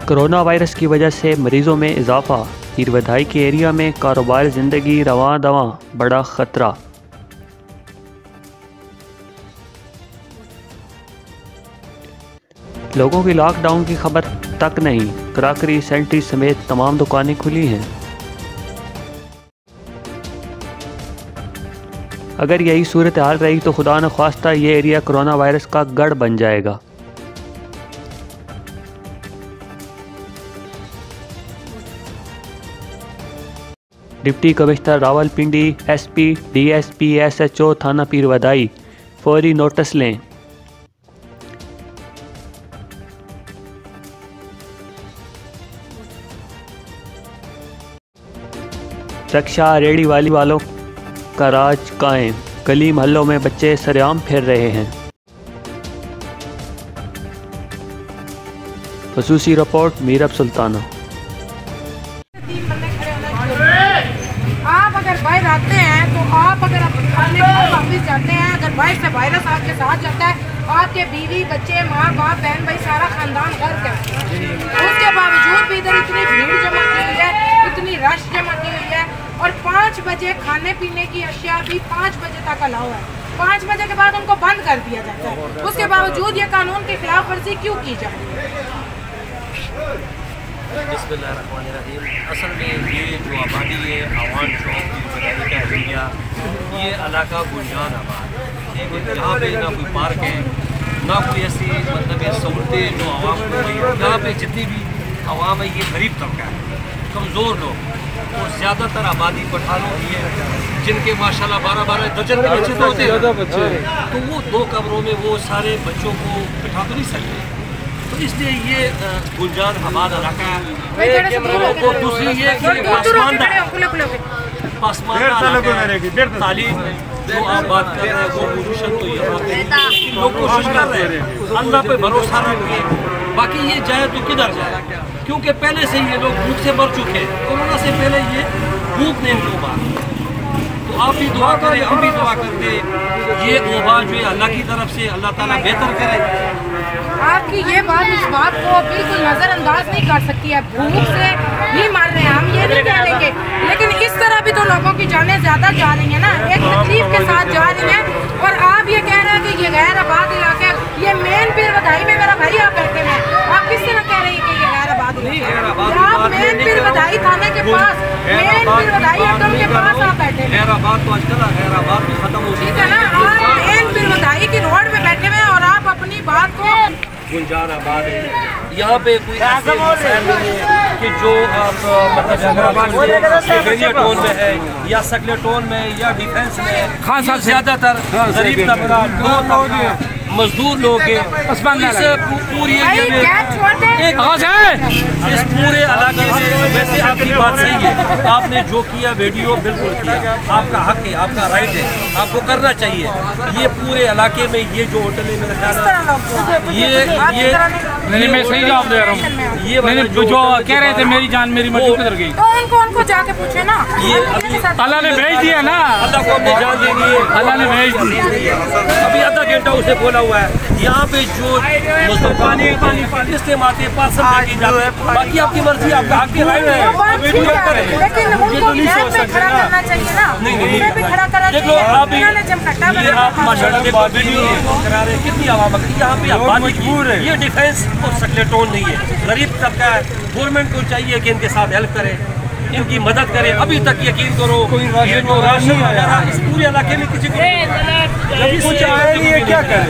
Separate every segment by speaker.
Speaker 1: Corona virus की वजह से मरीजों में इजाफा, पीर वधाई के एरिया में कारोबार ज़िंदगी रवां दवां, बड़ा ख़तरा। लोगों की लॉकडाउन की खबर तक नहीं, क्रॉकरी, सैनिटरी समेत तमाम दुकानें खुली हैं। अगर यही सूरत हाल रही तो खुदा न ख्वास्ता ये एरिया कोरोना वायरस का गढ़ बन जाएगा। Deputy commissioner Rawalpindi, SP, DSP, SHO थाना पीर वधाई फौरी नोटिस लें। रक्षा रेड़ी वालों का राज कायम, गली मोहल्लों में बच्चे सरेआम फिर रहे हैं। खसूसी रिपोर्ट मीरब सुल्ताना।
Speaker 2: आप अगर बाहर आते हैं तो आप अगर अपने घर वापस जाते हैं, अगर बाहर से वायरस आपके साथ जाता है, आपके बीवी बच्चे माँ बाप बहन भाई सारा खानदान घर का, उसके बावजूद भी इधर इतनी भीड़ जमा की हुई है, इतनी रश जमा की हुई है। और 5 बजे खाने पीने की अशिया भी 5 बजे तक अलाउ है। 5 बजे के बाद उनको बंद कर दिया जाता है। उसके बावजूद ये कानून की खिलाफ वर्जी क्यों की जा रही है?
Speaker 3: बिस्मिल्लाहिर्रहमानिर्रहीम। असल में ये जो आबादी है आवाम चौक का एरिया, ये इलाका गुलजान आबाद, यहाँ पे ना कोई पार्क है, ना कोई ऐसी मतलब सहूलतें जो आवाम को हुई। यहाँ पे जितनी भी आवाम है ये गरीब तबका है, कमज़ोर लोग, और ज़्यादातर आबादी पठानों की है, जिनके माशाल्लाह 12-12 दर्जन के बच्चे तो होते हैं, तो वो 2 कमरों में वो सारे बच्चों को बिठा तो नहीं सकते। तो इसलिए ये गुलजान आबाद इलाका है। और दूसरी ये तालीम जो आप बात कर रहे हैं वो पोजिशन तो यहाँ पे लोग कोशिश कर रहे हैं, अल्लाह पे भरोसा रखिए। बाकी ये जाए तो किधर जाए, क्योंकि पहले से ये लोग भूख से मर चुके हैं। कोरोना से पहले ये भूख नहीं लोग, तो आप भी दुआ करें, हम भी दुआ करते, ये वबा जो है अल्लाह की तरफ से अल्लाह ताला बेहतर करे।
Speaker 2: आपकी ये बात इस बात को बिल्कुल नज़रअंदाज नहीं कर सकती है। भूख से ही मर रहे हैं, हम ये नहीं कह लेंगे, लेकिन इस तरह भी तो लोगों की जानें ज़्यादा जा रही हैं ना, एक तकलीफ के साथ जा रही हैं। और आप ये कह रहे हैं कि ये गैर आबाद इलाके, ये मेन पीर वधाई में मेरा भाई आप बैठे हैं, आप किस तरह कह रही हैं कि ये गैर आबाद इलाके? आप मेन पीर वधाई थाने के पास, मेन पीर वधाई अड्डों के पास आप बैठे हैं।
Speaker 3: गैराबाद तो आजकल गैराबाद भी खत्म हो
Speaker 2: ठीक है ना, आप मेन पीर वधाई की रोड में बैठे हुए हैं और आप अपनी बात को
Speaker 3: गुलजान आबाद है। यहाँ पे कोई ऐसे मसैल नहीं है कि जो आप मतलब टोन में है या सकलेटोन में या डिफेंस में है, ज़्यादातर गरीब तबका मजदूर लोग हैं। इस पूरी इस पूरे इलाके में वैसे आपकी बात सही है, आपने जो किया वीडियो बिल्कुल किया, आपका हक है, आपका राइट है, आपको करना चाहिए। ये पूरे इलाके में ये जो होटल है मेरा ख्याल
Speaker 4: नहीं, मैं सही जवाब दे रहा हूँ। ये जो कह रहे थे मेरी जान मेरी मर्जी किधर गई,
Speaker 2: तो उनको जाके पूछे ना।
Speaker 3: ये
Speaker 4: अल्लाह ने भेज दिया ना,
Speaker 3: अल्लाह को हमने जान दे दी है,
Speaker 4: अल्लाह ने भेज दिया।
Speaker 3: अभी आधा घंटा उसे बोला हुआ है। यहाँ पे जो पानी इसलिए आते पार्सल लेके जाते हैं, बाकी आपकी मर्जी, आपका हक है, राइट है, वीडियो करें,
Speaker 2: लेकिन उनको लैब में खड़ा करना चाहिए ना।
Speaker 3: नहीं
Speaker 2: भी खड़ा करा
Speaker 3: देखो आप वीडियो करा रहे, कितनी आवाम यहाँ पे आबादी है। ये डिफेंस और सकलेटोन नहीं है, गरीब तबका है। गवर्नमेंट को चाहिए कि इनके साथ हेल्प करे, इनकी मदद करें। अभी तक यकीन करो ये जो राशन वगैरह इस पूरे इलाके में किसी को क्या करें।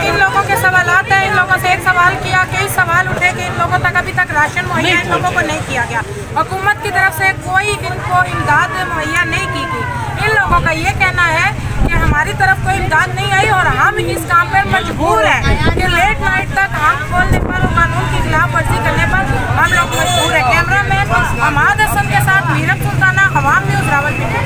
Speaker 2: इन लोगों के सवाल हैं, इन लोगों से एक सवाल किया, कई सवाल उठे कि इन लोगों तक अभी तक राशन मुहैया इन लोगों को नहीं किया गया। हुकूमत की तरफ से कोई इनको इमदाद मुहैया नहीं की गई। इन लोगों का ये कहना है कि हमारी तरफ कोई इमदाद नहीं आई और हम इस काम पर मजबूर हैं कि लेट नाइट तक हम खोलने पर और कानून की खिलाफ वर्जी करने पर हम लोग मजबूर हैं। कैमरा मैन हमाद हसन के साथ मीरब सुल्ताना, अवाम न्यूज़, रावलपिंडी।